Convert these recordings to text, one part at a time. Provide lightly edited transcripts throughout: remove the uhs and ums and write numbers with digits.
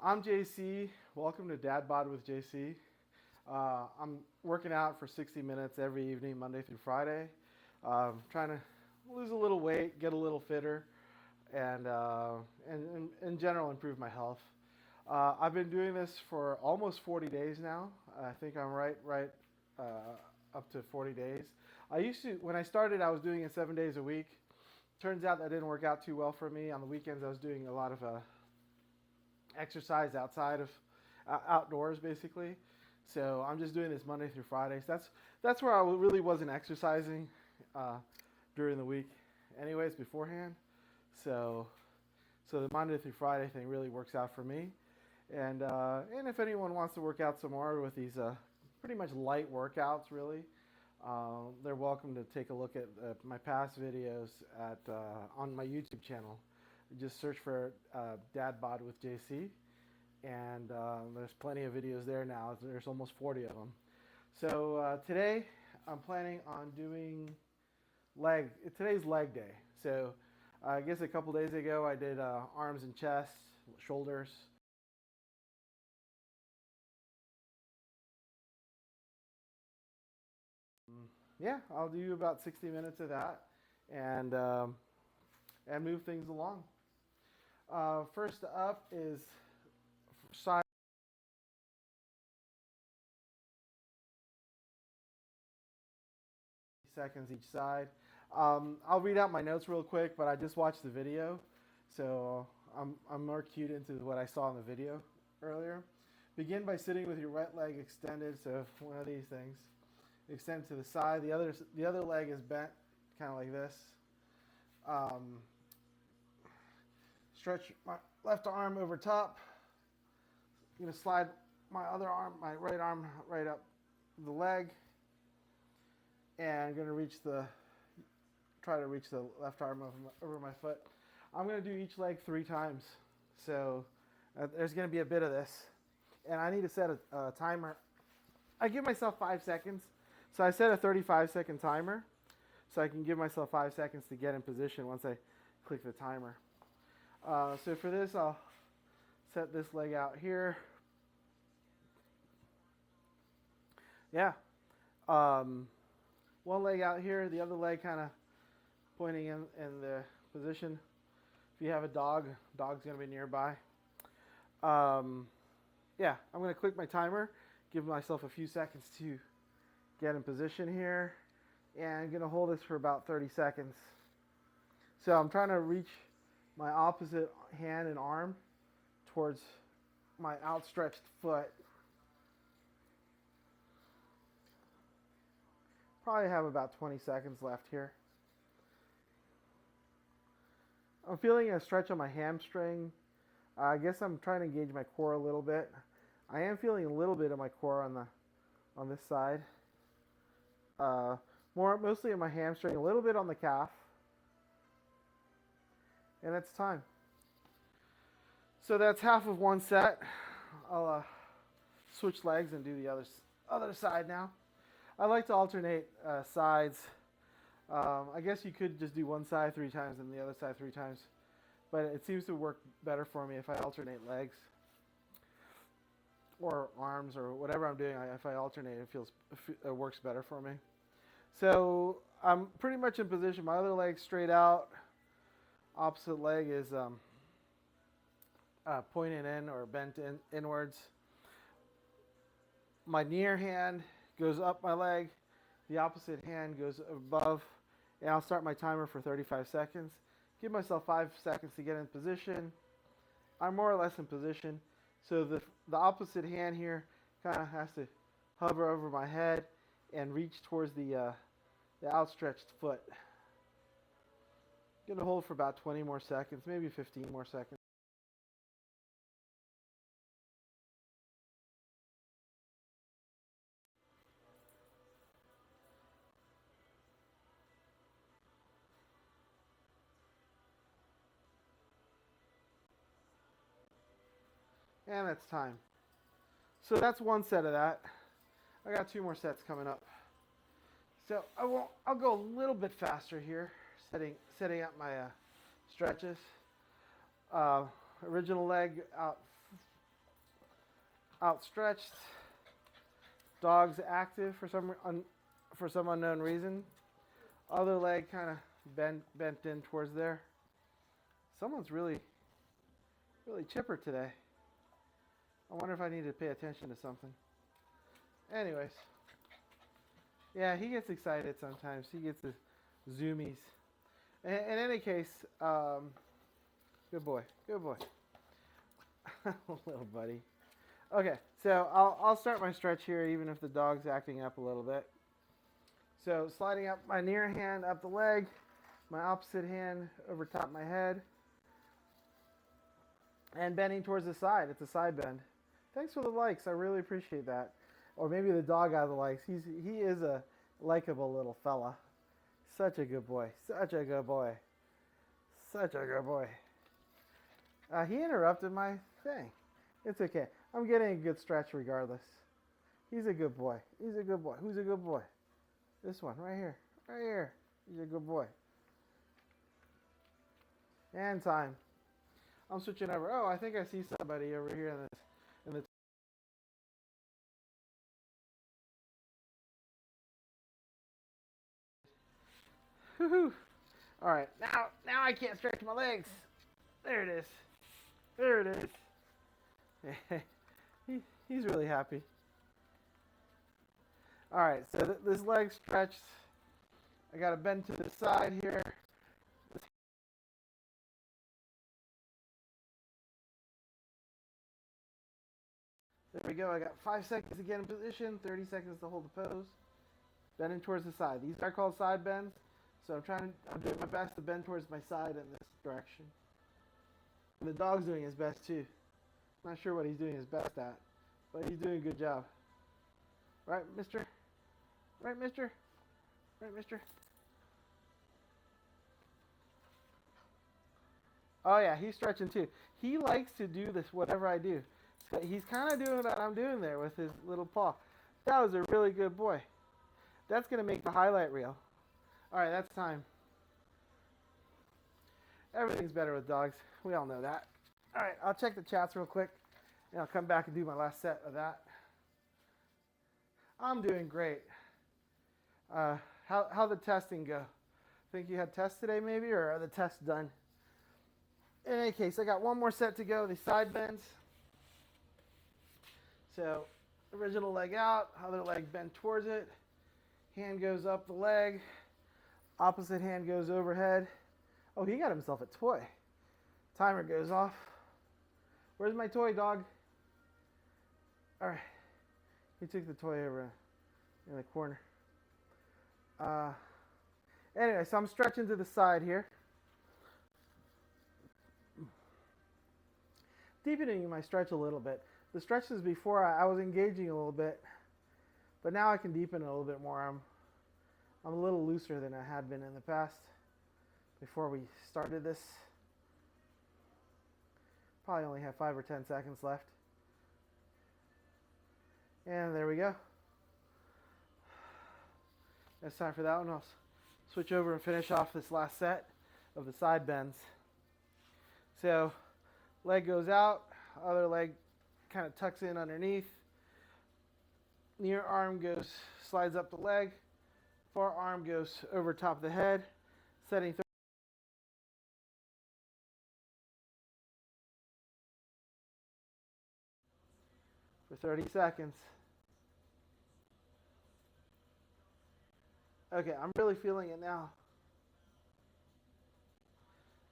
I'm JC. Welcome to Dad Bod with JC. I'm working out for 60 minutes every evening, Monday through Friday. Trying to lose a little weight, get a little fitter, and in general improve my health. I've been doing this for almost 40 days now. I think I'm right uh, up to 40 days. When I started, I was doing it 7 days a week. Turns out that didn't work out too well for me. On the weekends, I was doing a lot of exercise outdoors basically. So I'm just doing this Monday through Friday. So that's where I really wasn't exercising during the week, anyways, beforehand. So the Monday through Friday thing really works out for me. And if anyone wants to work out some more with these pretty much light workouts, really, they're welcome to take a look at my past videos on my YouTube channel. Just search for Dad Bod with JC, and there's plenty of videos there now. There's almost 40 of them. So today I'm planning on doing today's leg day. So I guess a couple days ago I did arms and chest, shoulders. Yeah, I'll do about 60 minutes of that, and move things along. First up is side seconds each side. I'll read out my notes real quick, but I just watched the video, so I'm more cued into what I saw in the video earlier. Begin by sitting with your right leg extended, so one of these things. Extend to the side. The other leg is bent, kind of like this. Stretch my left arm over top. I'm going to slide my right arm, right up the leg, and I'm going to try to reach the left arm over my foot. I'm going to do each leg 3 times, so there's going to be a bit of this, and I need to set a timer. I give myself 5 seconds, so I set a 35-second timer, so I can give myself 5 seconds to get in position once I click the timer. So for this, I'll set this leg out here. Yeah. One leg out here, the other leg kind of pointing in the position. If you have a dog's going to be nearby. Yeah, I'm going to click my timer, give myself a few seconds to get in position here, and I'm going to hold this for about 30 seconds. So I'm trying to reach my opposite hand and arm towards my outstretched foot. Probably have about 20 seconds left here. I'm feeling a stretch on my hamstring. I guess I'm trying to engage my core a little bit. I am feeling a little bit of my core on this side. Mostly in my hamstring, a little bit on the calf. And it's time. So that's half of one set. I'll switch legs and do the other side now. I like to alternate sides. I guess you could just do one side 3 times and the other side 3 times, but it seems to work better for me if I alternate legs or arms or whatever I'm doing. If I alternate, it works better for me. So I'm pretty much in position. My other leg straight out. Opposite leg is pointed in or bent inwards. My near hand goes up my leg. The opposite hand goes above. And I'll start my timer for 35 seconds. Give myself 5 seconds to get in position. I'm more or less in position. So the opposite hand here kind of has to hover over my head and reach towards the outstretched foot. Gonna hold for about 20 more seconds, maybe 15 more seconds. And that's time. So that's one set of that. I got 2 more sets coming up. So I'll go a little bit faster here, setting up my stretches. Original leg out outstretched. Dog's active for some unknown reason. Other leg kind of bent in towards there. Someone's really chipper today. I wonder if I need to pay attention to something. Anyways, yeah, he gets excited sometimes. He gets the zoomies. In any case, good boy, little buddy. Okay, so I'll start my stretch here, even if the dog's acting up a little bit. So sliding up my near hand up the leg, my opposite hand over top my head, and bending towards the side. It's a side bend. Thanks for the likes. I really appreciate that. Or maybe the dog got the likes. He is a likable little fella. Such a good boy. Such a good boy. Such a good boy. He interrupted my thing. It's okay. I'm getting a good stretch regardless. He's a good boy. He's a good boy. Who's a good boy? This one, right here. Right here. He's a good boy. And time. I'm switching over. Oh, I think I see somebody over here in the Woohoo! All right, now I can't stretch my legs. There it is. There it is. He's really happy. All right, so this leg stretched. I got to bend to the side here. There we go. I got 5 seconds to get in position, 30 seconds to hold the pose. Bending towards the side. These are called side bends. So I'm doing my best to bend towards my side in this direction. And the dog's doing his best too. I'm not sure what he's doing his best at, but he's doing a good job. Right, mister? Right, mister? Right, mister? Oh yeah, he's stretching too. He likes to do this, whatever I do. So he's kind of doing what I'm doing there with his little paw. That was a really good boy. That's going to make the highlight reel. All right, that's time. Everything's better with dogs. We all know that. All right, I'll check the chats real quick, and I'll come back and do my last set of that. I'm doing great. How'd the testing go? Think you had tests today maybe, or are the tests done? In any case, I got one more set to go, the side bends. So, original leg out, other leg bent towards it. Hand goes up the leg. Opposite hand goes overhead. Oh, he got himself a toy. Timer goes off. Where's my toy, dog? All right. He took the toy over in the corner. Anyway, so I'm stretching to the side here. Deepening my stretch a litch bit. The stretches before I was engaging a little bit, but now I can deepen it a little bit more. I'm a little looser than I had been in the past before we started this. Probably only have 5 or 10 seconds left. And there we go. It's time for that one. I'll switch over and finish off this last set of the side bends. So, leg goes out, other leg kind of tucks in underneath. Near arm slides up the leg. Far arm goes over top of the head, setting for 30 seconds. Okay, I'm really feeling it now.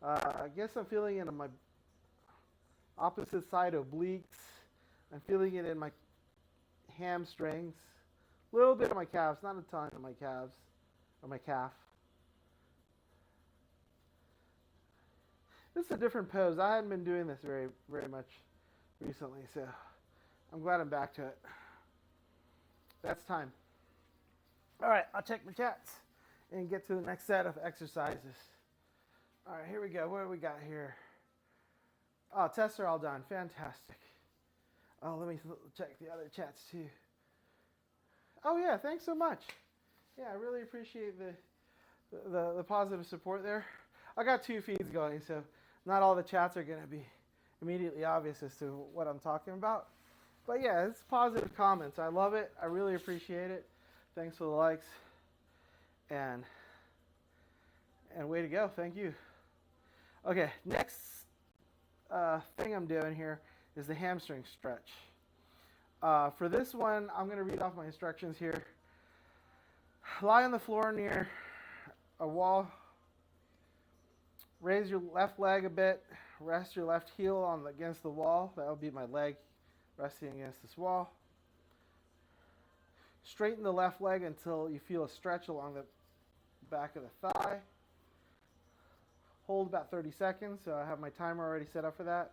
I guess I'm feeling it on my opposite side obliques. I'm feeling it in my hamstrings. A little bit of my calves, not a ton of my calves, or my calf. This is a different pose. I hadn't been doing this very, very much recently, so I'm glad I'm back to it. That's time. All right, I'll check my chats and get to the next set of exercises. All right, here we go. What do we got here? Oh, tests are all done. Fantastic. Oh, let me check the other chats too. Oh yeah, thanks so much. Yeah, I really appreciate the positive support there. I got 2 feeds going, so not all the chats are going to be immediately obvious as to what I'm talking about. But yeah, it's positive comments. I love it. I really appreciate it. Thanks for the likes. And way to go. Thank you. Okay, next thing I'm doing here is the hamstring stretch. For this one, I'm going to read off my instructions here. Lie on the floor near a wall. Raise your left leg a bit. Rest your left heel against the wall. That would be my leg resting against this wall. Straighten the left leg until you feel a stretch along the back of the thigh. Hold about 30 seconds, so I have my timer already set up for that.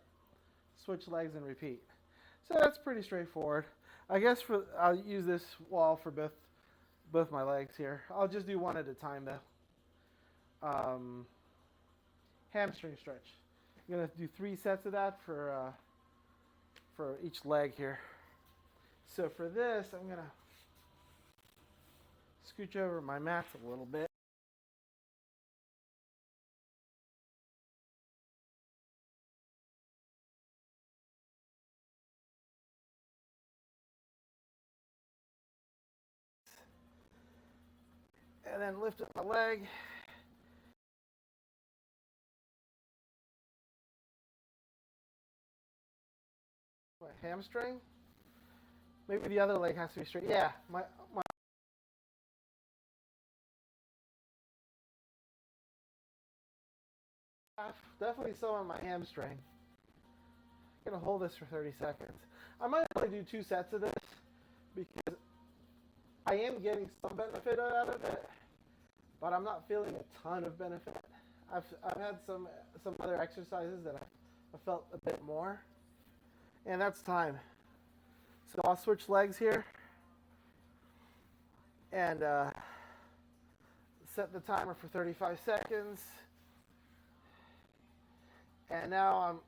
Switch legs and repeat. So that's pretty straightforward. I guess I'll use this wall for both my legs here. I'll just do one at a time though. Hamstring stretch. I'm gonna do 3 sets of that for each leg here. So for this, I'm gonna scooch over my mats a little bit. And then lift up my leg. My hamstring. Maybe the other leg has to be straight. Yeah, my definitely some on my hamstring. I'm gonna hold this for 30 seconds. I might only do 2 sets of this because I am getting some benefit out of it, but I'm not feeling a ton of benefit. I've had some other exercises that I felt a bit more, and that's time. So I'll switch legs here and set the timer for 35 seconds. And now I'm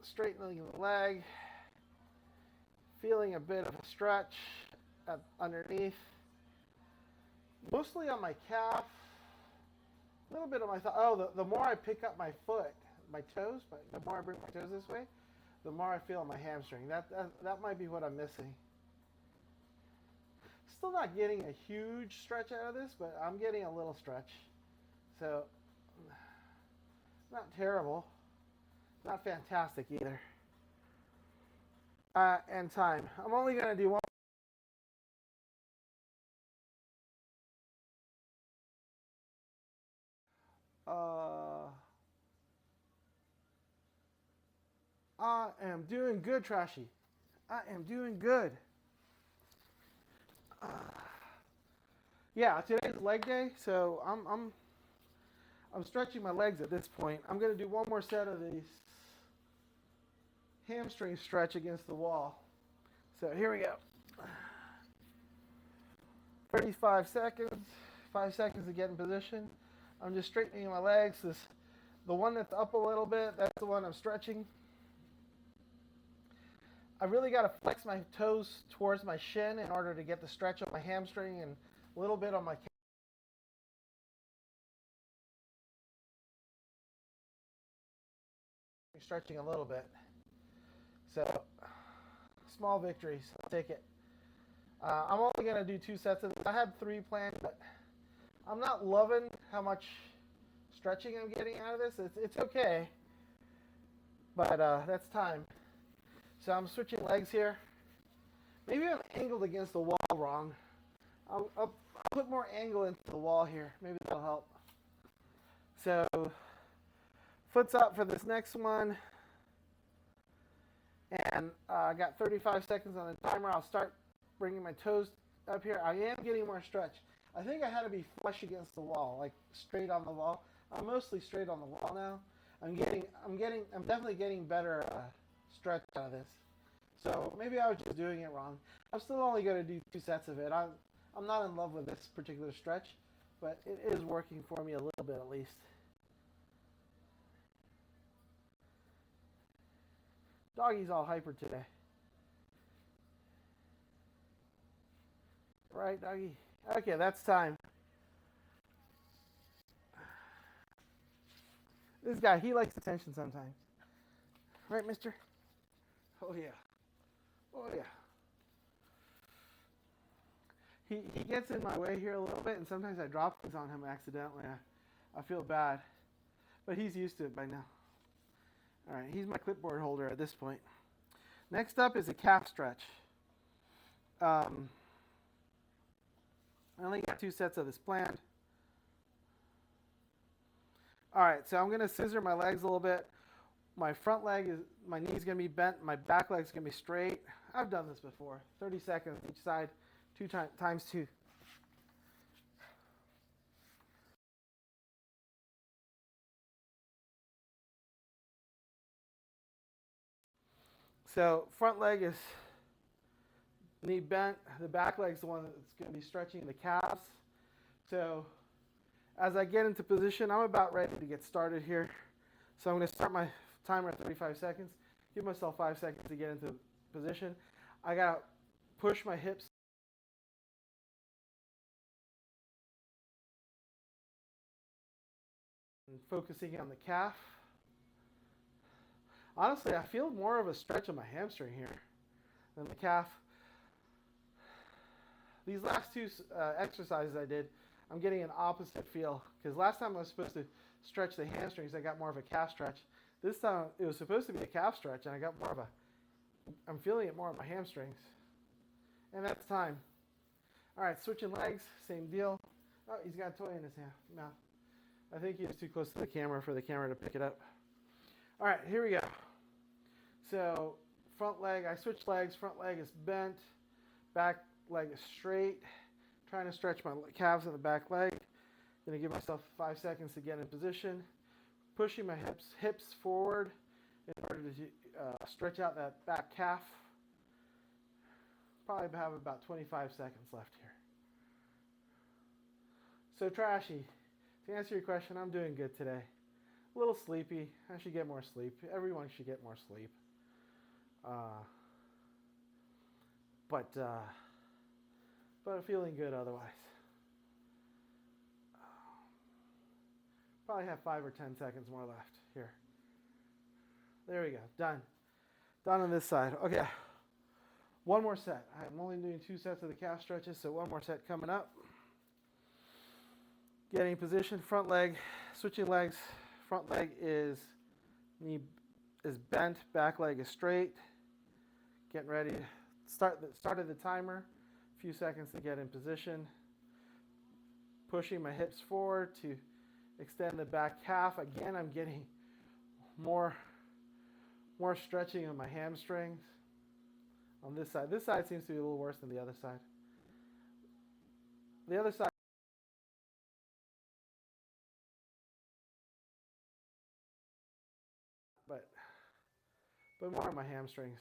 straightening the leg, feeling a bit of a stretch underneath, mostly on my calf, a little bit on my thigh. Oh, the more I pick up my foot, my toes, the more I bring my toes this way, the more I feel my hamstring. That might be what I'm missing. Still not getting a huge stretch out of this, but I'm getting a little stretch. So, not terrible. Not fantastic either. And time. I'm only going to do one. I am doing good, Trashy. I am doing good. Yeah, today's leg day, so I'm stretching my legs at this point. I'm going to do one more set of these hamstring stretch against the wall. So here we go. 35 seconds, 5 seconds to get in position. I'm just straightening my legs. The one that's up a little bit, that's the one I'm stretching. I really got to flex my toes towards my shin in order to get the stretch on my hamstring and a little bit on my calf. Stretching a little bit. So, small victories. I'll take it. I'm only going to do 2 sets of this. I had 3 planned, but I'm not loving how much stretching I'm getting out of this. It's okay, but that's time. So I'm switching legs here. Maybe I'm angled against the wall wrong. I'll put more angle into the wall here. Maybe that'll help. So, foot's up for this next one. And I got 35 seconds on the timer. I'll start bringing my toes up here. I am getting more stretch. I think I had to be flush against the wall, like straight on the wall. I'm mostly straight on the wall now. I'm definitely getting better stretch out of this. So maybe I was just doing it wrong. I'm still only going to do 2 sets of it. I'm not in love with this particular stretch, but it is working for me a little bit at least. Doggy's all hyper today. Right, doggy? Okay, that's time. This guy, he likes attention sometimes. Right, mister? Oh, yeah. Oh, yeah. he gets in my way here a little bit, and sometimes I drop things on him accidentally. I feel bad, but he's used to it by now. All right, he's my clipboard holder at this point. Next up is a calf stretch. I only got 2 sets of this planned. All right, so I'm going to scissor my legs a little bit. My front leg is, my knee's going to be bent. My back leg's going to be straight. I've done this before. 30 seconds each side, times 2. So front leg is knee bent. The back leg's the one that's going to be stretching the calves. So as I get into position, I'm about ready to get started here. So I'm going to start my timer at 35 seconds. Give myself 5 seconds to get into position. I got to push my hips. And focusing on the calf. Honestly, I feel more of a stretch of my hamstring here than the calf. These last 2 exercises I did, I'm getting an opposite feel. Because last time I was supposed to stretch the hamstrings, I got more of a calf stretch. This time it was supposed to be a calf stretch, and I got more of a, I'm feeling it more on my hamstrings. And that's time. All right, switching legs, same deal. Oh, he's got a toy in his mouth. I think he was too close to the camera for the camera to pick it up. All right, here we go. So front leg, I switched legs. Front leg is bent. Back leg is straight. Trying to stretch my calves in the back leg. Going to give myself 5 seconds to get in position. Pushing my hips forward in order to stretch out that back calf. Probably have about 25 seconds left here. So Trashy, to answer your question, I'm doing good today. A little sleepy. I should get more sleep. Everyone should get more sleep. But I'm feeling good otherwise. Probably have 5 or 10 seconds more left here. There we go. Done. Done on this side. Okay. One more set. I'm only doing 2 sets of the calf stretches, so one more set coming up. Getting position, front leg, switching legs. Front leg is knee is bent, back leg is straight. Getting ready to started the timer. A few seconds to get in position. Pushing my hips forward to extend the back calf. Again, I'm getting more stretching of my hamstrings on this side. This side seems to be a little worse than the other side. The other side, but more on my hamstrings.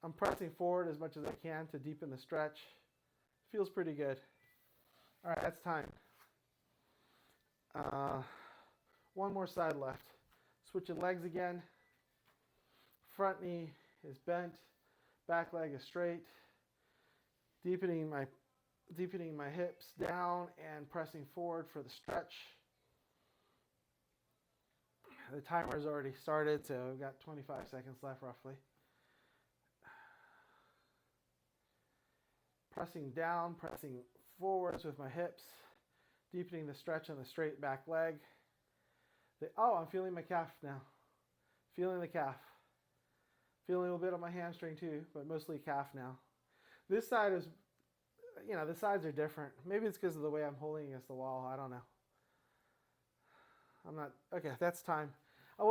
I'm pressing forward as much as I can to deepen the stretch. Feels pretty good. All right, that's time. One more side left. Switching legs again. Front knee is bent. Back leg is straight. Deepening my hips down and pressing forward for the stretch. The timer has already started, so I've got 25 seconds left roughly. Pressing down, pressing forwards with my hips, deepening the stretch on the straight back leg. I'm feeling my calf now. Feeling the calf. Feeling a little bit on my hamstring too, but mostly calf now. This side is, the sides are different. Maybe it's because of the way I'm holding against the wall. I don't know. Okay, that's time. I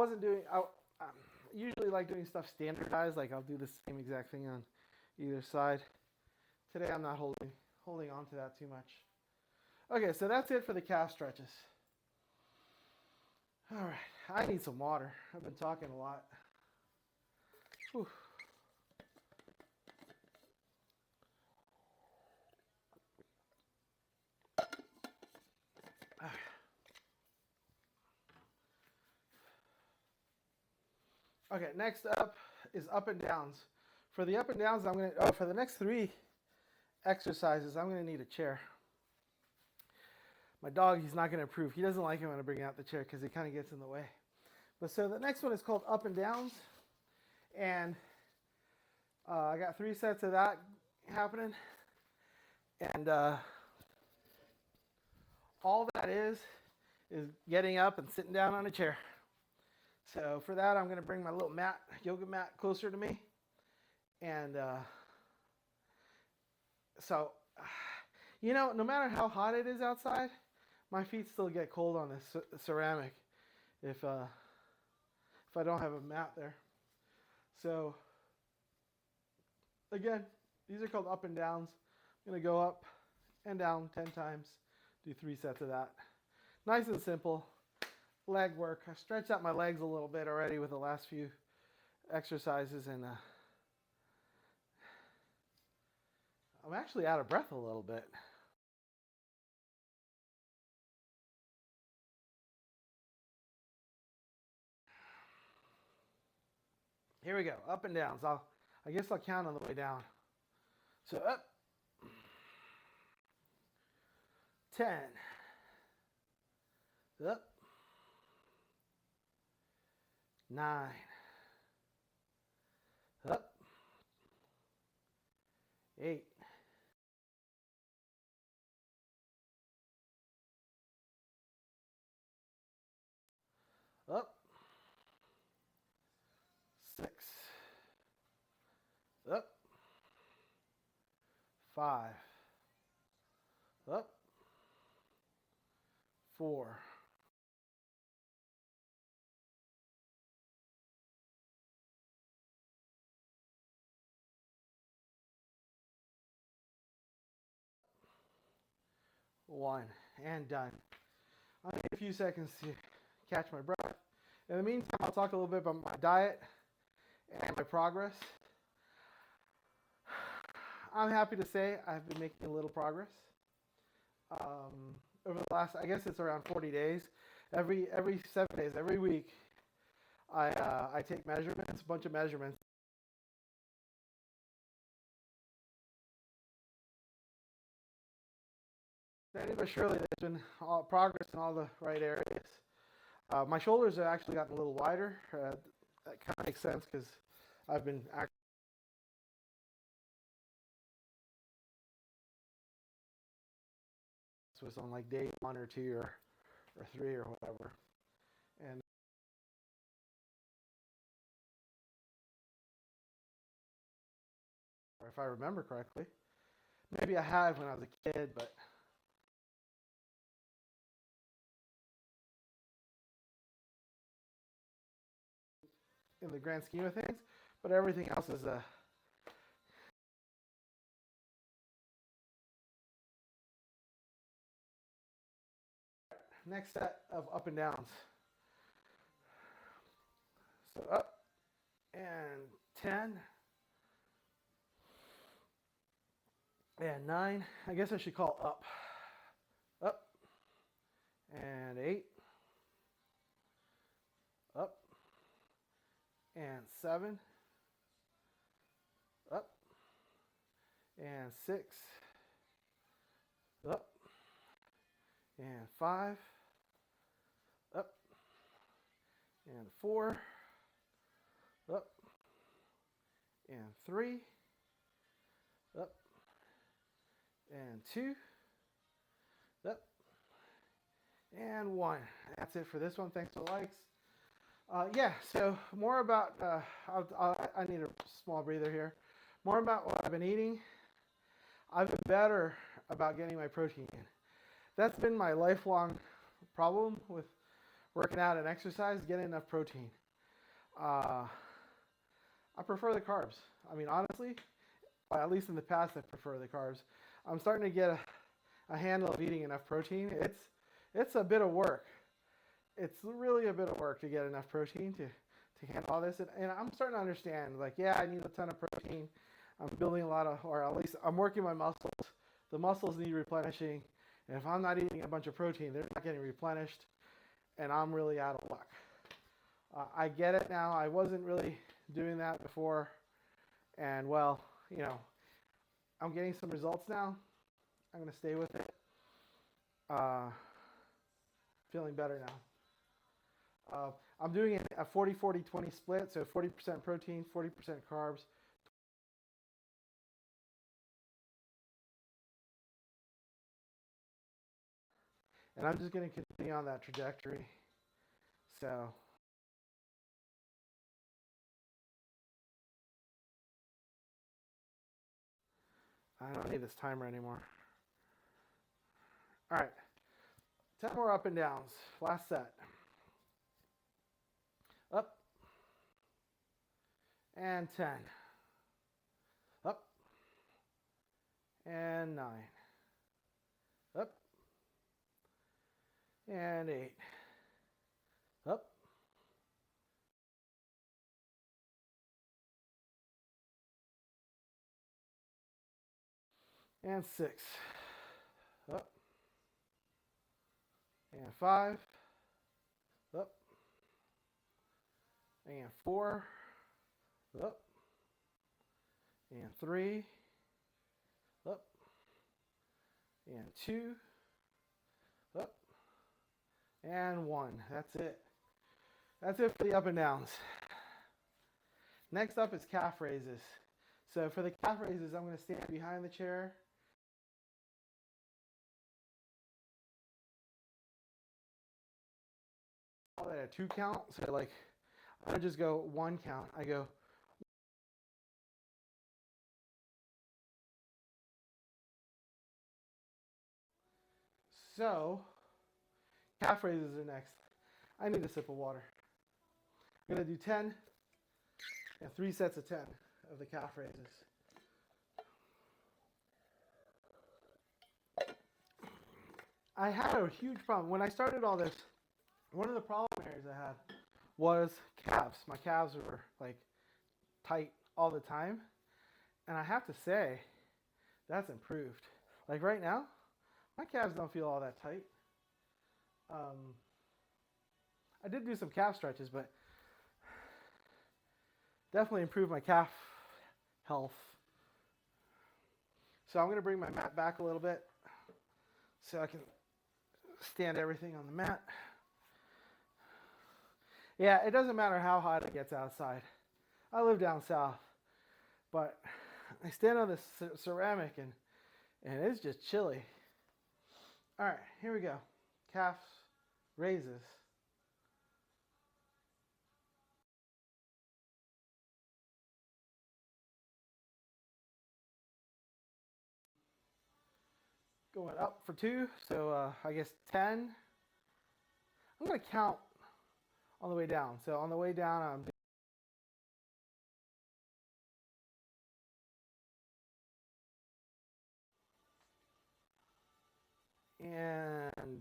usually like doing stuff standardized, like I'll do the same exact thing on either side. Today I'm not holding on to that too much. Okay, so that's it for the calf stretches. All right, I need some water. I've been talking a lot. Whew. Okay, next up is up and downs. For the up and downs, for the next 3 exercises, I'm going to need a chair. My dog, he's not going to approve. He doesn't like it when I bring out the chair because it kind of gets in the way. But so the next one is called up and downs. And I got 3 sets of that happening. And all that is getting up and sitting down on a chair. So for that, I'm going to bring my little mat, yoga mat, closer to me. And so, you know, no matter how hot it is outside, my feet still get cold on this ceramic if I don't have a mat there. So again, these are called up and downs. I'm going to go up and down 10 times, do 3 sets of that. Nice and simple. Leg work. I stretched out my legs a little bit already with the last few exercises, and I'm actually out of breath a little bit. Here we go, up and downs. I guess I'll count on the way down. So up, 10, up, 9, up, 8, up, 6, up, 5, up, 4, 1, and done. I'll need a few seconds to catch my breath. In the meantime, I'll talk a little bit about my diet and my progress. I'm happy to say I've been making a little progress. Over the last, I guess it's around 40 days, every 7 days, every week, I take measurements, a bunch of measurements. Slowly but surely, there's been progress in all the right areas. My shoulders have actually gotten a little wider. That kind of makes sense because I've been actually was on like day 1 or 2 or 3 or whatever. And if I remember correctly, maybe I had when I was a kid, but in the grand scheme of things, but everything else is next set of up and downs. So up and 10 and 9. I guess I should call up. Up and 8. Up and 7. Up and 6. Up and 5. Up and 4. Up and 3. Up and 2. Up and 1. That's it for this one. Thanks for the likes. Yeah, so more about, I need a small breather here. More about what I've been eating. I've been better about getting my protein in. That's been my lifelong problem with working out and exercise, getting enough protein. I prefer the carbs. I mean, honestly, at least in the past, I prefer the carbs. I'm starting to get a handle of eating enough protein. It's a bit of work. It's really a bit of work to get enough protein to handle all this. And I'm starting to understand, like, yeah, I need a ton of protein. I'm building a lot of, or at least I'm working my muscles. The muscles need replenishing. And if I'm not eating a bunch of protein, they're not getting replenished. And I'm really out of luck. I get it now. I wasn't really doing that before. And, well, you know, I'm getting some results now. I'm going to stay with it. Feeling better now. I'm doing a 40-40-20 split, so 40% protein, 40% carbs, And I'm just going to continue on that trajectory. So I don't need this timer anymore. All right, 10 more up and downs. Last set. Up and 10. Up and 9. Up and 8. Up and 6. Up and 5. Up and 4. Up and 3. Up and 2. Up and 1. That's it. That's it for the up and downs. Next up is calf raises. So for the calf raises, I'm going to stand behind the chair. I call that a 2 count. So like, I don't just go 1 count. I go. So calf raises are next. I need a sip of water. I'm going to do 10 and 3 sets of 10 of the calf raises. I had a huge problem. When I started all this, one of the problem areas I had was calves. My calves were like tight all the time. And I have to say, that's improved. Like right now, my calves don't feel all that tight. I did do some calf stretches, but definitely improved my calf health. So I'm going to bring my mat back a little bit so I can stand everything on the mat. Yeah, it doesn't matter how hot it gets outside. I live down south, but I stand on this ceramic and it's just chilly. All right, here we go. Calf raises. Going up for 2, so I guess 10. I'm going to count on the way down. So on the way down, I'm and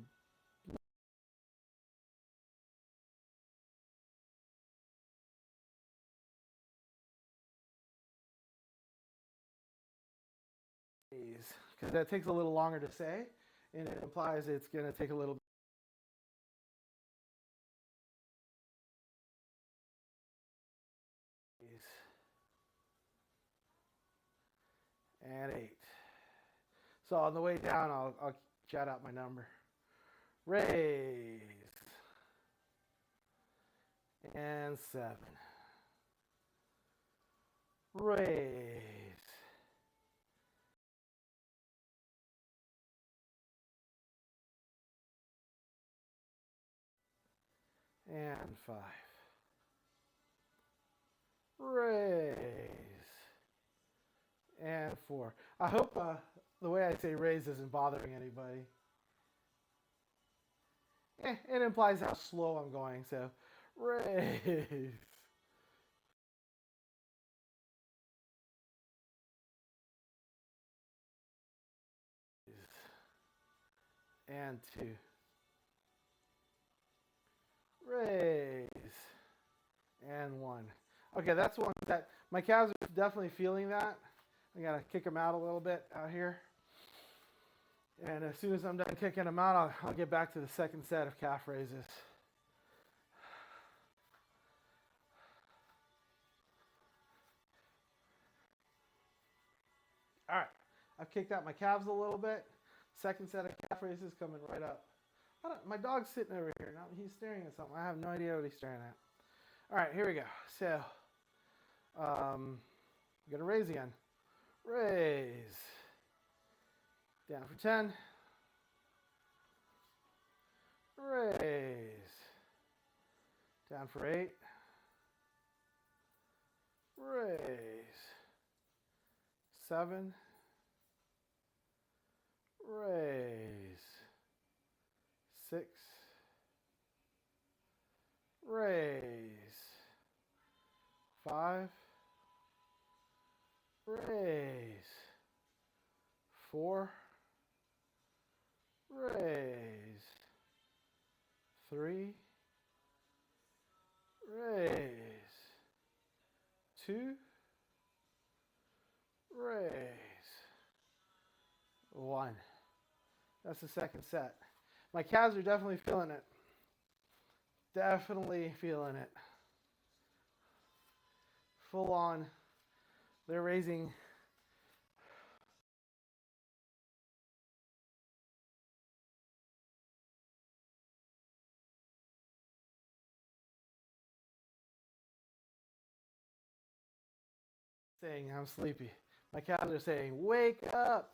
because that takes a little longer to say, and it implies it's going to take a little bit. And 8. So on the way down, I'll shout out my number. Raise. And 7. Raise. And 5. Raise. And 4. I hope the way I say raise isn't bothering anybody. It implies how slow I'm going, so raise. And 2. Raise. And 1. Okay, that's one that my calves are definitely feeling that. I gotta kick them out a little bit out here. And as soon as I'm done kicking them out, I'll get back to the second set of calf raises. All right, I've kicked out my calves a little bit. Second set of calf raises coming right up. My dog's sitting over here. Now he's staring at something. I have no idea what he's staring at. All right, here we go. So, I'm gonna raise again. Raise. Down for 10. raise. Down for 8. Raise. 7. Raise. 6. Raise. 5. Raise. 4. Raise. 3. Raise. 2. Raise. 1. That's the second set. My calves are definitely feeling it. Definitely feeling it. Full on. They're raising. Saying I'm sleepy. My calves are saying, wake up.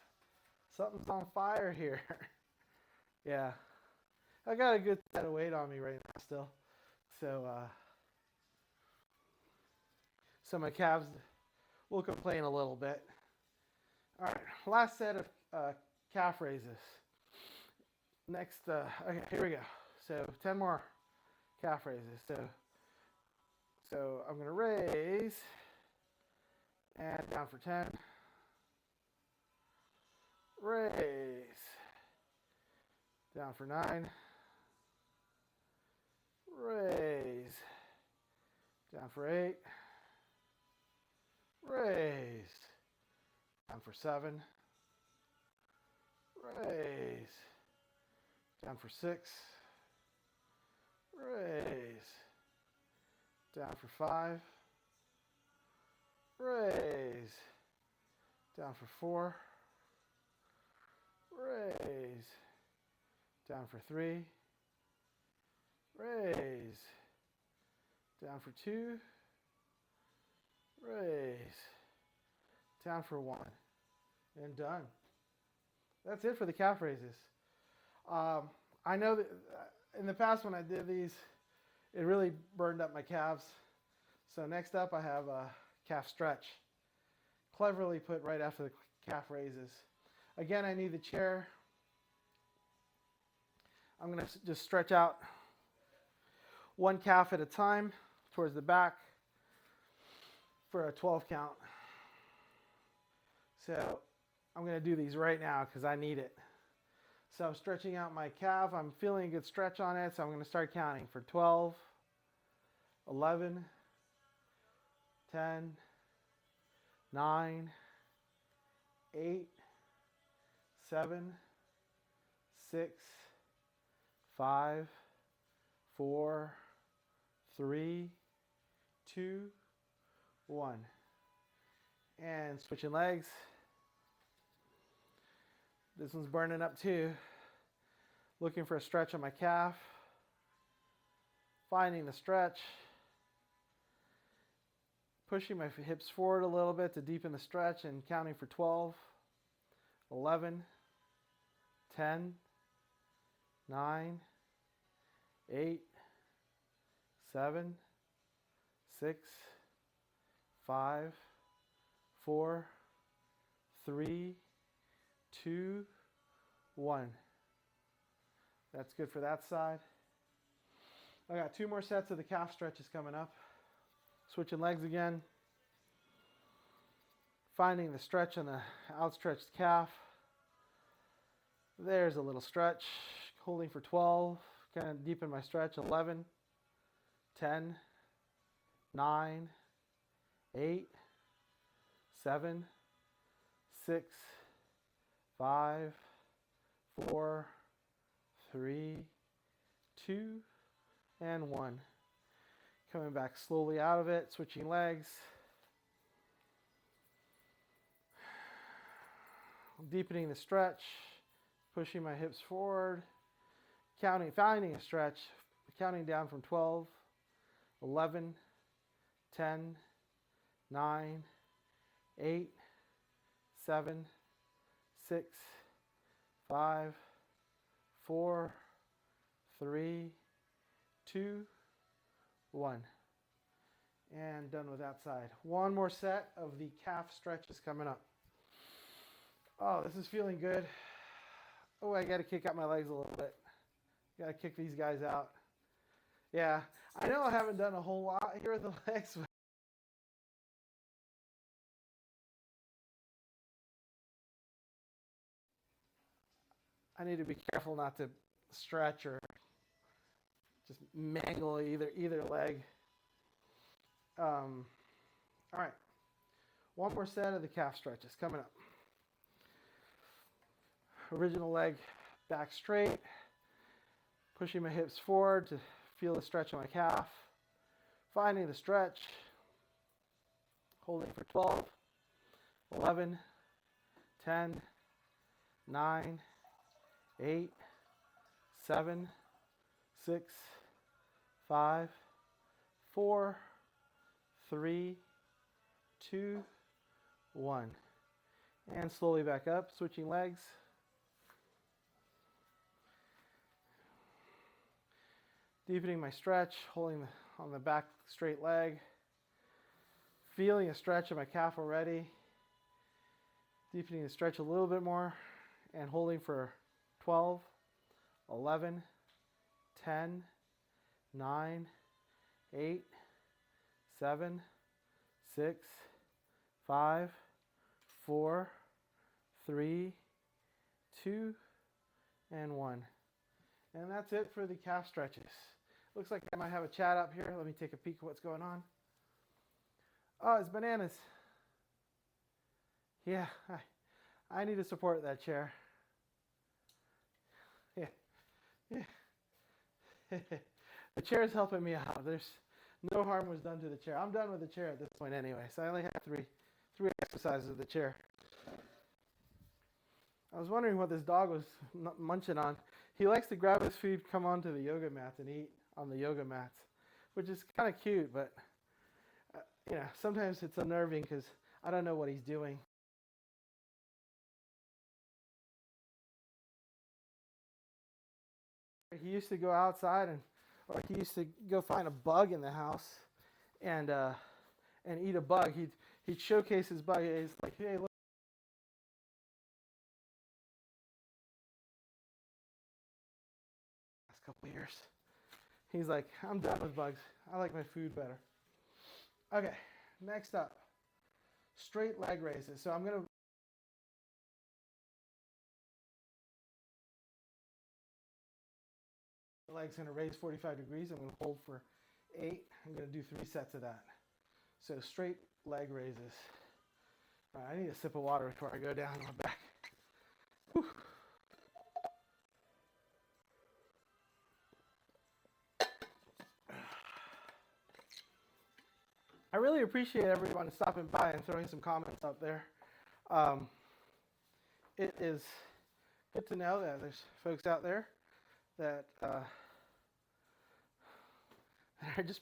Something's on fire here. Yeah. I got a good set of weight on me right now still. So my calves will complain a little bit. All right, last set of calf raises. Next, okay, here we go. So 10 more calf raises. So I'm going to raise and down for 10. Raise. Down for 9. Raise. Down for 8. Raise. Down for 7. Raise. Down for 6. Raise. Down for 5. Raise. Down for 4. Raise. Down for 3. Raise. Down for 2. Raise. Down for 1. And done. That's it for the calf raises. I know that in the past when I did these, it really burned up my calves. So next up I have a calf stretch. Cleverly put right after the calf raises. Again, I need the chair. I'm going to just stretch out one calf at a time towards the back for a 12 count. So I'm going to do these right now because I need it. So I'm stretching out my calf. I'm feeling a good stretch on it. So I'm going to start counting for 12, 11, 10, 9, 8, 7, 6, 5, 4, 3, 2, 1. And switching legs. This one's burning up too. Looking for a stretch on my calf. Finding the stretch. Pushing my hips forward a little bit to deepen the stretch and counting for 12, 11, 10, 9, 8, 7, 6, 5, 4, 3, 2, 1. That's good for that side. I got 2 more sets of the calf stretches coming up. Switching legs again. Finding the stretch on the outstretched calf. There's a little stretch. Holding for 12. Kind of deepen my stretch. 11, 10, 9, 8, 7, 6, 5, 4, 3, 2, and 1. Coming back slowly out of it, switching legs. Deepening the stretch, pushing my hips forward, counting, finding a stretch, counting down from 12, 11, 10, 9, 8, 7, 6, 5, 4, 3, 2, 1. And done with that side. One more set of the calf stretches coming up. Oh, this is feeling good. Oh, I got to kick out my legs a little bit. Got to kick these guys out. Yeah, I know I haven't done a whole lot here with the legs. But I need to be careful not to stretch or just mangle either leg. All right, one more set of the calf stretches coming up. Original leg back straight, pushing my hips forward to feel the stretch on my calf, finding the stretch, holding for 12, 11, 10, 9, 8, 7, 6, 5, 4, 3, 2, 1. And slowly back up, switching legs. Deepening my stretch, holding on the back straight leg. Feeling a stretch in my calf already. Deepening the stretch a little bit more and holding for 12, 11, 10, 9, 8, 7, 6, 5, 4, 3, 2, and 1. And that's it for the calf stretches. Looks like I might have a chat up here. Let me take a peek at what's going on. Oh, it's bananas. Yeah, I need to support that chair. Yeah. The chair is helping me out. There's no harm was done to the chair. I'm done with the chair at this point anyway, so I only have three exercises of the chair. I was wondering what this dog was munching on. He likes to grab his food, come onto the yoga mats, and eat on the yoga mats, which is kind of cute, but sometimes it's unnerving because I don't know what he's doing. He used to go outside or he used to go find a bug in the house and eat a bug. He'd showcase his bug. He's like, hey, look. Last couple of years, he's like, I'm done with bugs. I like my food better. Okay, next up, straight leg raises. So I'm gonna leg's gonna raise 45 degrees. I'm gonna hold for 8. I'm gonna do 3 sets of that. So straight leg raises. All right, I need a sip of water before I go down on my back. Whew. I really appreciate everyone stopping by and throwing some comments up there. It is good to know that there's folks out there that are just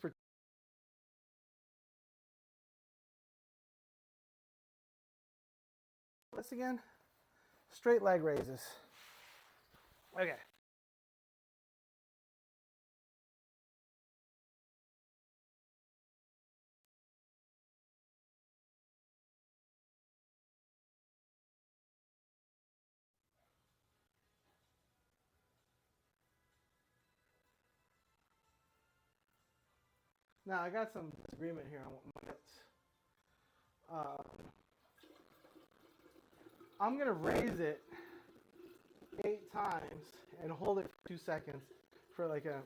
this again. Straight leg raises. Okay. Now I got some disagreement here on my notes. I'm gonna raise it 8 times and hold it for 2 seconds for like a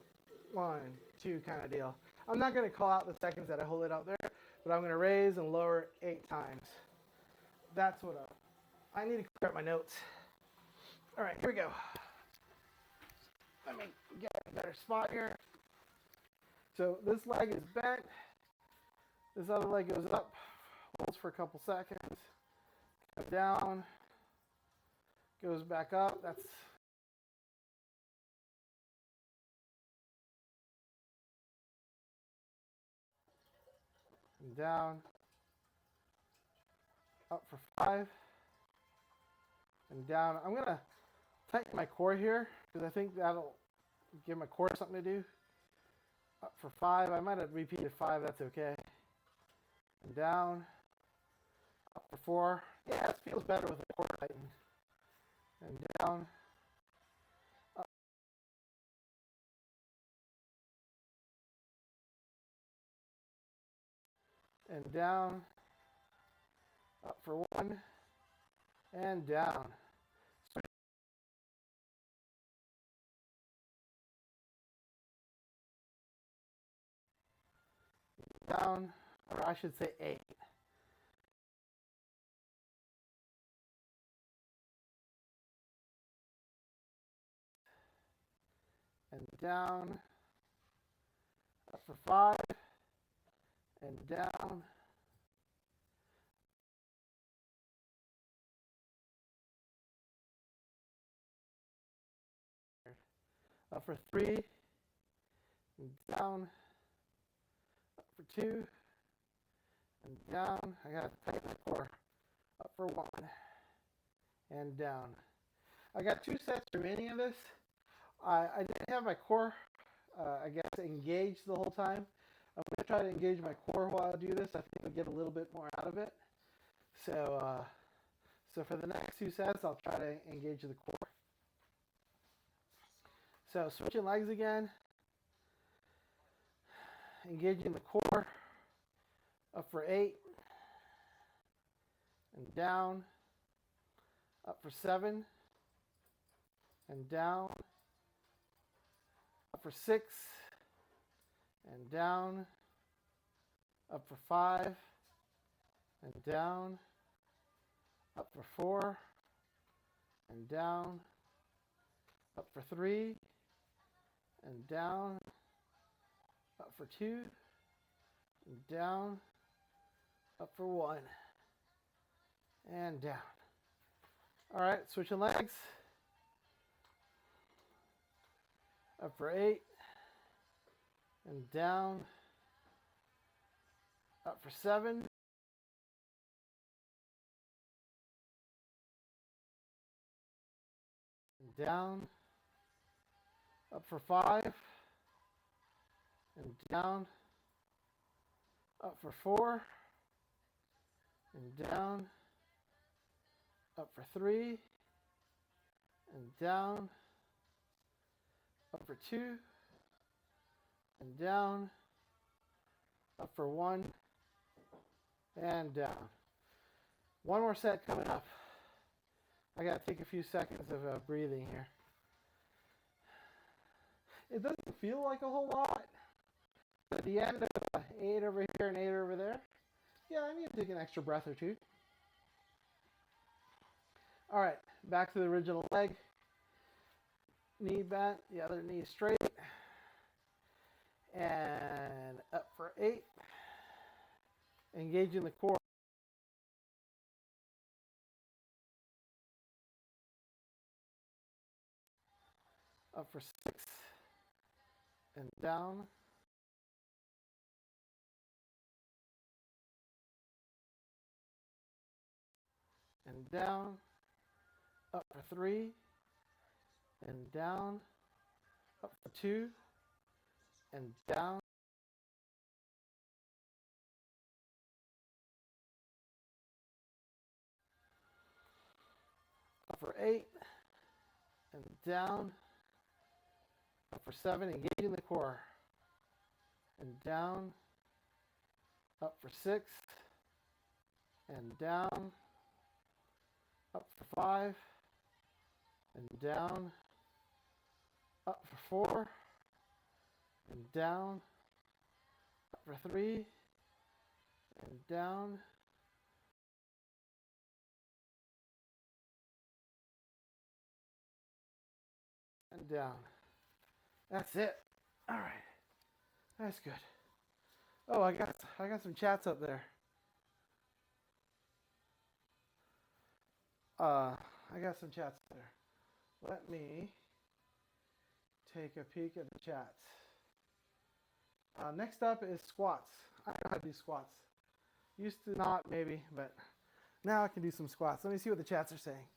1, 2 kind of deal. I'm not gonna call out the seconds that I hold it out there, but I'm gonna raise and lower 8 times. That's what I need to clear up my notes. All right, here we go. Let me get a better spot here. So this leg is bent. This other leg goes up, holds for a couple seconds, goes down, goes back up. That's down, up for 5, and down. I'm gonna tighten my core here because I think that'll give my core something to do. Up for 5. I might have repeated 5. That's okay. And down. Up for 4. Yeah, it feels better with the core tightened. And down. Up. And down. Up for 1. And down. Down. Or I should say 8. And down. Up for 5. And down. Up for 3. And down. Up for 2. And down. I got to tighten the core. Up for 1. And down. I got 2 sets remaining of this. I didn't have my core, I guess, engaged the whole time. I'm going to try to engage my core while I do this. I think I'll get a little bit more out of it. So for the next 2 sets, I'll try to engage the core. So switching legs again. Engaging the core. Up for 8. And down. Up for 7. And down. Up for 6. And down. Up for 5. And down. Up for 4. And down. Up for 3. And down. Up for 2. And down. Up for 1. And down. All right, switching legs. Up for 8. And down. Up for 7. And down. Up for 5. And down. Up for 4. And down. Up for 3. And down. Up for 2. And down. Up for 1. And down. One more set coming up. I got to take a few seconds of breathing here. It doesn't feel like a whole lot. At the end of 8 over here and 8 over there, yeah, I need to take an extra breath or 2. All right, back to the original leg. Knee bent, the other knee straight. And up for 8. Engaging the core. Up for 6. And down. And down. Up for 3. And down. Up for 2. And down. Up for 8. And down. Up for 7. Engaging the core. And down. Up for 6. And down. Up for 5. And down. Up for 4. And down. Up for 3. And down. And down. That's it. All right. That's good. Oh, I got some chats up there. I got some chats there. Let me take a peek at the chats. Next up is squats. I know how to do squats. Used to not, maybe, but now I can do some squats. Let me see what the chats are saying.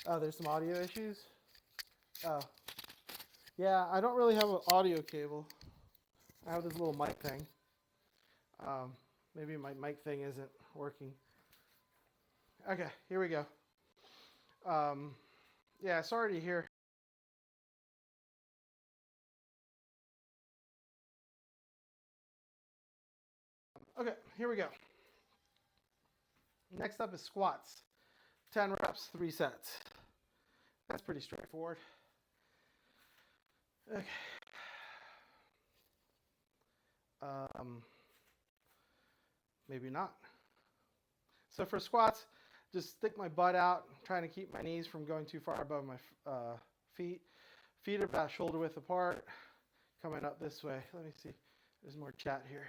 Oh, there's some audio issues? Oh. Yeah, I don't really have an audio cable. I have this little mic thing. Maybe my mic thing isn't working. Okay, here we go. Yeah, sorry to hear. Okay, here we go. Next up is squats. 10 reps, 3 sets. That's pretty straightforward. Okay. Maybe not. So for squats, just stick my butt out, trying to keep my knees from going too far above my feet. Feet are about shoulder width apart, coming up this way. Let me see. There's more chat here.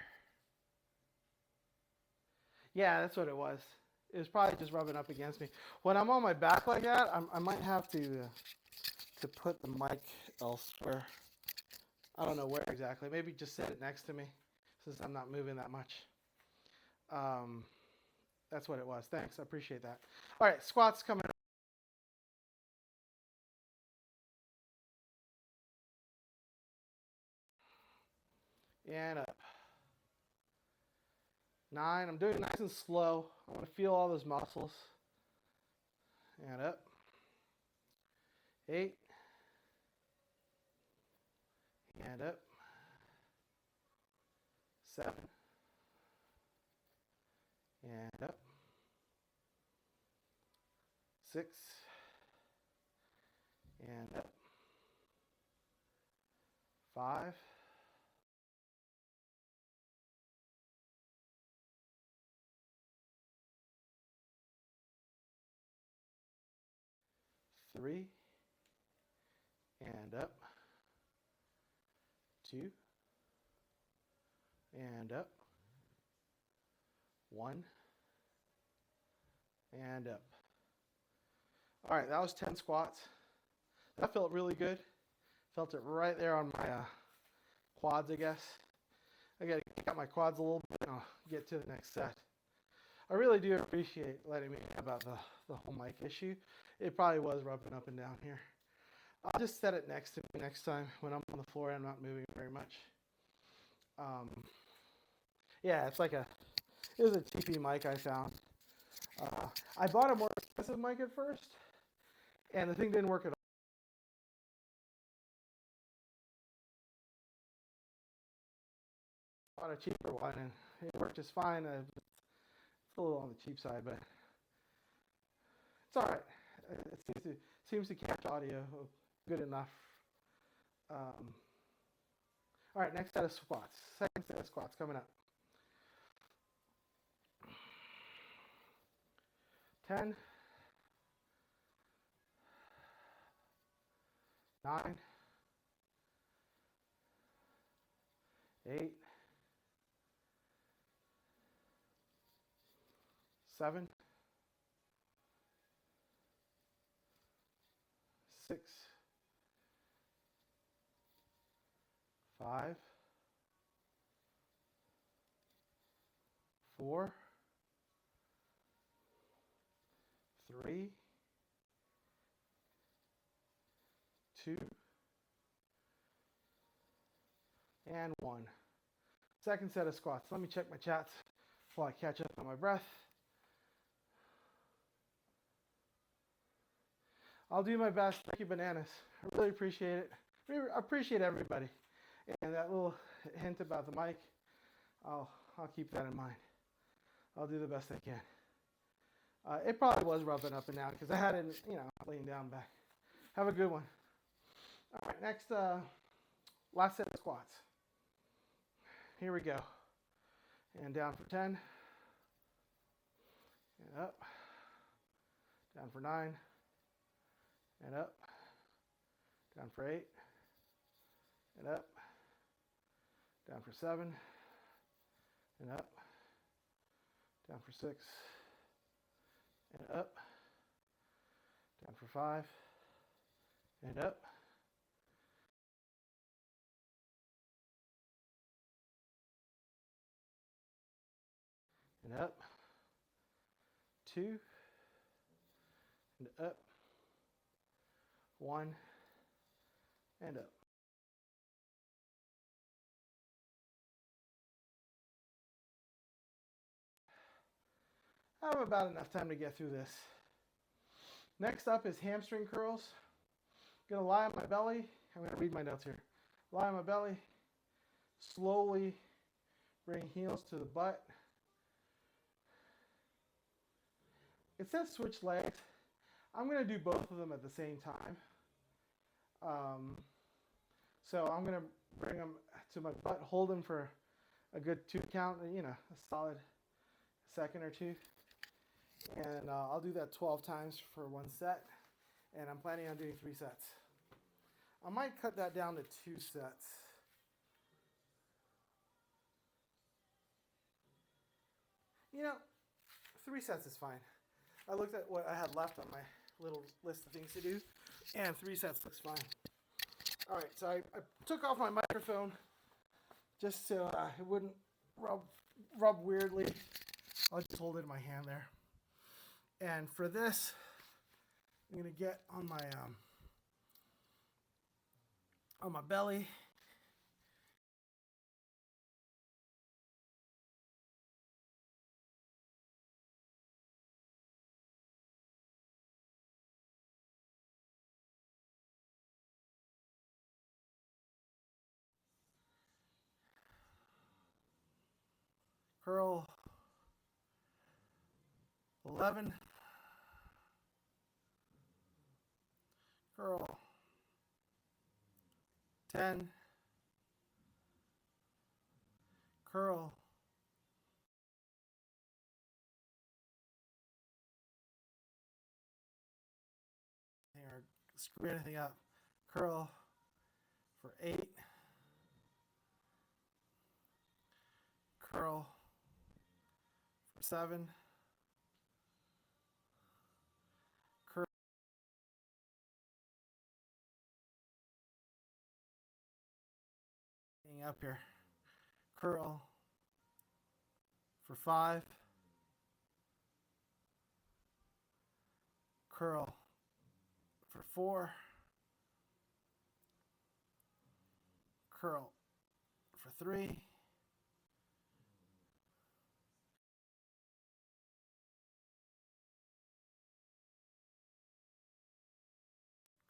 Yeah, that's what it was. It was probably just rubbing up against me. When I'm on my back like that, I might have to put the mic elsewhere. I don't know where exactly. Maybe just set it next to me since I'm not moving that much. That's what it was. Thanks. I appreciate that. All right, squats coming up. And up. 9. I'm doing it nice and slow. I want to feel all those muscles. And up. 8. And up. 7. And up. 6. And up. 5. 3. And up. 2. And up. 1. And up. All right, that was 10 squats. That felt really good. Felt it right there on my quads, I guess. I got to kick out my quads a little bit and I'll get to the next set. I really do appreciate letting me know about the whole mic issue. It probably was rubbing up and down here. I'll just set it next to me next time when I'm on the floor and I'm not moving very much. Yeah, it was a cheapy mic I found. I bought a more expensive mic at first, and the thing didn't work at all. I bought a cheaper one, and it worked just fine. It's a little on the cheap side, but it's all right. It seems to catch audio good enough. All right, next set of squats. Second set of squats coming up. 10, 9, 8, 7, 6, 5, 4, 3, 2, and 1. Second set of squats. Let me check my chats while I catch up on my breath. I'll do my best. Thank you, Bananas. I really appreciate it. I appreciate everybody. And that little hint about the mic, I'll keep that in mind. I'll do the best I can. It probably was rubbing up and down because I had it, laying down back. Have a good one. All right, next, last set of squats. Here we go. And down for 10. And up. Down for 9. And up. Down for 8. And up. Down for 7. And up. Down for 6. And up. Down for 5. And up. And up. 2. And up. 1, and up. I have about enough time to get through this. Next up is hamstring curls. I'm going to lie on my belly. I'm going to read my notes here. Lie on my belly. Slowly bring heels to the butt. It says switch legs. I'm going to do both of them at the same time. So I'm going to bring them to my butt, hold them for a good 2 count, a solid second or 2. And I'll do that 12 times for 1 set. And I'm planning on doing 3 sets. I might cut that down to 2 sets. You know, 3 sets is fine. I looked at what I had left on my little list of things to do, and 3 sets looks fine. All right, so I took off my microphone just so it wouldn't rub weirdly. I'll just hold it in my hand there. And for this, I'm gonna get on my belly. Curl 11. Curl 10. Curl 10. Or screw anything up. Curl for 8. Curl for 7. Curl up here. Curl for 5. Curl for 4. Curl for 3.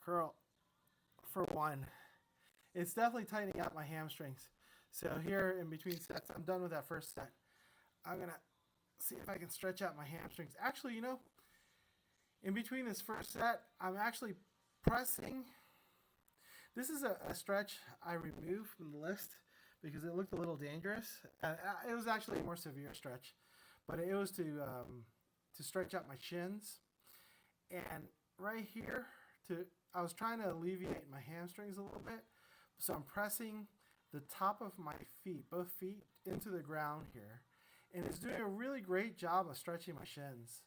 Curl for 1. It's definitely tightening up my hamstrings. So here in between sets, I'm done with that first set. I'm going to see if I can stretch out my hamstrings. Actually, in between this first set, I'm actually pressing. This is a stretch I removed from the list because it looked a little dangerous. It was actually a more severe stretch, but it was to stretch out my shins. And right here, I was trying to alleviate my hamstrings a little bit. So I'm pressing the top of my feet, both feet, into the ground here. And it's doing a really great job of stretching my shins.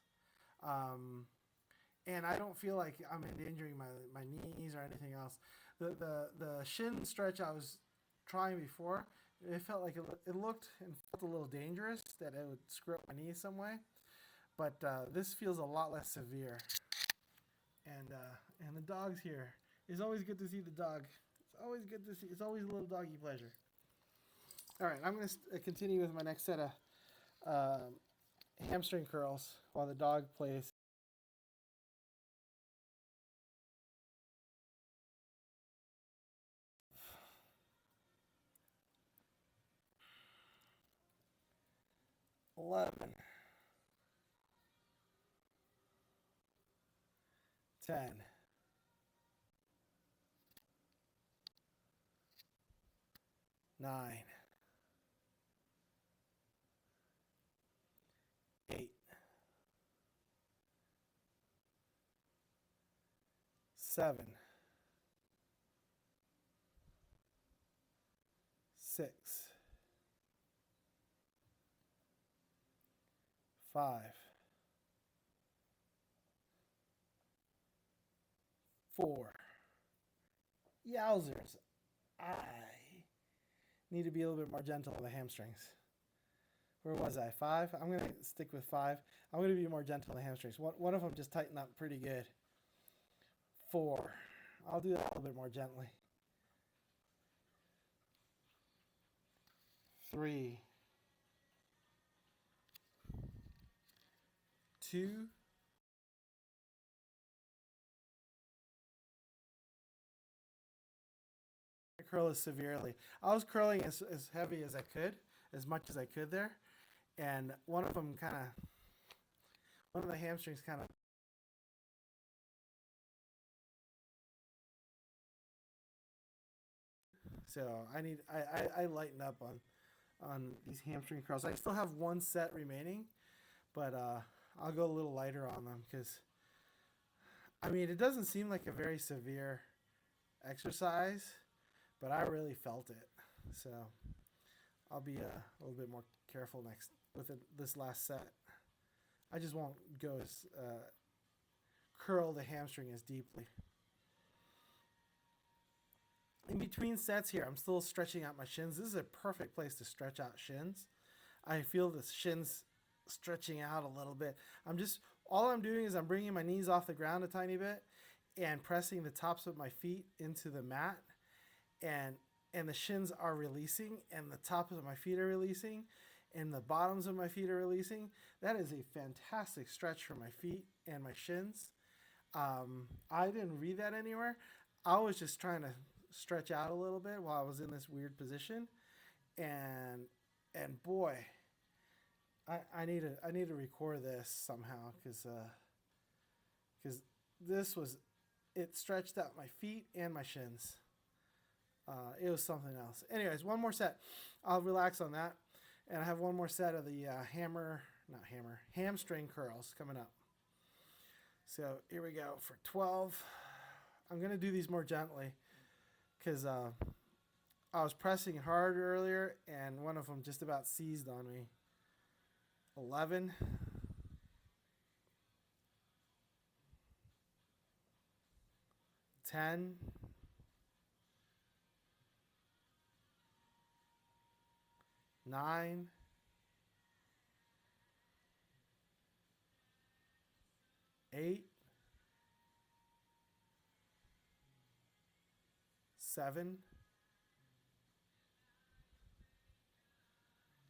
And I don't feel like I'm endangering my knees or anything else. The shin stretch I was trying before, it felt like it looked and felt a little dangerous, that it would screw up my knees some way. But this feels a lot less severe. And the dog's here. It's always good to see the dog. It's always good to see. It's always a little doggy pleasure. All right, I'm going to continue with my next set of hamstring curls while the dog plays. Eleven. 10. 9. 8. 7. 6. 5. 4. Yowzers. I need to be a little bit more gentle with the hamstrings. Where was I? 5? I'm going to stick with 5. I'm going to be more gentle with the hamstrings. One of them just tightened up pretty good. 4. I'll do that a little bit more gently. 3, 2. Curl is severely. I was curling as heavy as I could, as much as I could there, and one of the hamstrings kind of. So I lighten up on these hamstring curls. I still have one set remaining, but I'll go a little lighter on them because, I mean, it doesn't seem like a very severe exercise, but I really felt it. So I'll be a little bit more careful next with this last set. I just won't go as curl the hamstring as deeply. In between sets here, I'm still stretching out my shins. This is a perfect place to stretch out shins. I feel the shins stretching out a little bit. All I'm doing is I'm bringing my knees off the ground a tiny bit and pressing the tops of my feet into the mat, and the shins are releasing, and the tops of my feet are releasing, and the bottoms of my feet are releasing. That is a fantastic stretch for my feet and my shins. I didn't read that anywhere. I was just trying to stretch out a little bit while I was in this weird position, and boy, I need to record this somehow because it stretched out my feet and my shins. It was something else. Anyways, one more set. I'll relax on that, and I have one more set of the hamstring curls coming up. So here we go for 12. I'm gonna do these more gently because I was pressing hard earlier, and one of them just about seized on me. 11. 10. 9. 8. 7.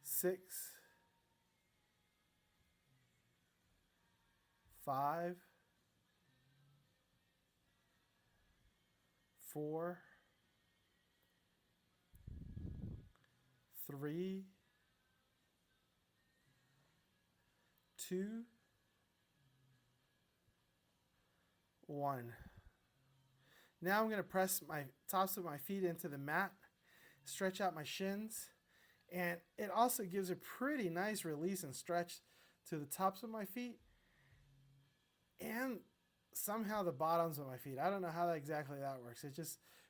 6. 5. 4. 3. 2. 1. Now I'm going to press my tops of my feet into the mat, stretch out my shins, and it also gives a pretty nice release and stretch to the tops of my feet and somehow the bottoms of my feet. I don't know how exactly that works.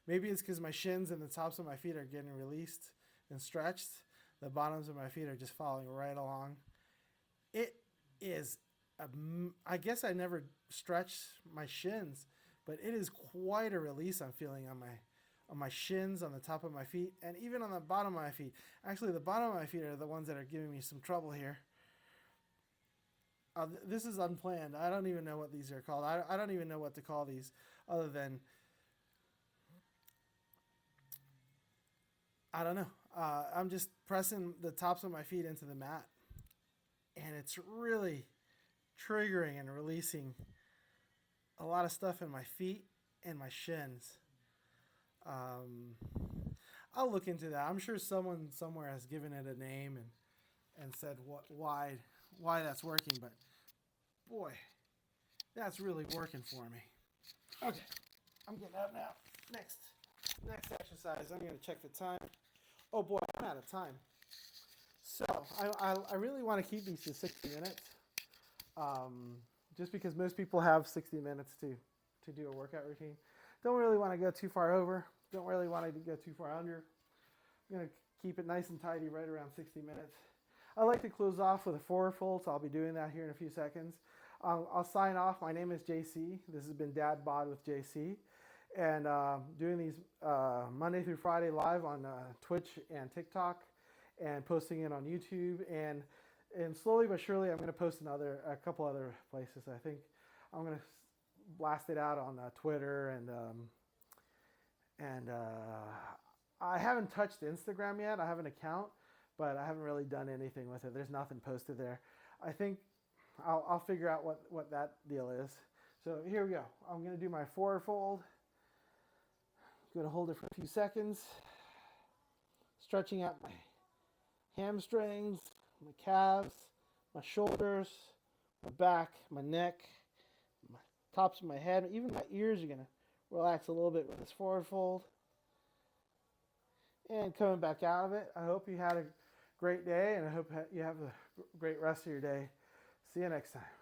Maybe it's because my shins and the tops of my feet are getting released and stretched. The bottoms of my feet are just following right along. It is, I guess I never stretched my shins, but it is quite a release I'm feeling on my shins, on the top of my feet, and even on the bottom of my feet. Actually, the bottom of my feet are the ones that are giving me some trouble here. This is unplanned. I don't even know what these are called. I don't even know what to call these other than, I don't know. I'm just pressing the tops of my feet into the mat, and it's really triggering and releasing a lot of stuff in my feet and my shins. I'll look into that. I'm sure someone somewhere has given it a name and said why that's working, but boy, that's really working for me. Okay, I'm getting up now. Next exercise, I'm going to check the time. Oh boy, I'm out of time. So I really want to keep these to 60 minutes, just because most people have 60 minutes to do a workout routine. Don't really want to go too far over. Don't really want to go too far under. I'm going to keep it nice and tidy right around 60 minutes. I like to close off with a forward fold, so I'll be doing that here in a few seconds. I'll sign off. My name is JC. This has been Dad Bod with JC. And doing these Monday through Friday live on Twitch and TikTok, and posting it on YouTube. And slowly but surely, I'm going to post a couple other places. I think I'm going to blast it out on Twitter and And I haven't touched Instagram yet. I have an account, but I haven't really done anything with it. There's nothing posted there. I think I'll figure out what that deal is. So here we go. I'm going to do my forward fold. I'm going to hold it for a few seconds. Stretching out my hamstrings, my calves, my shoulders, my back, my neck, my tops of my head, even my ears are going to relax a little bit with this forward fold. And coming back out of it, I hope you had a great day, and I hope you have a great rest of your day. See you next time.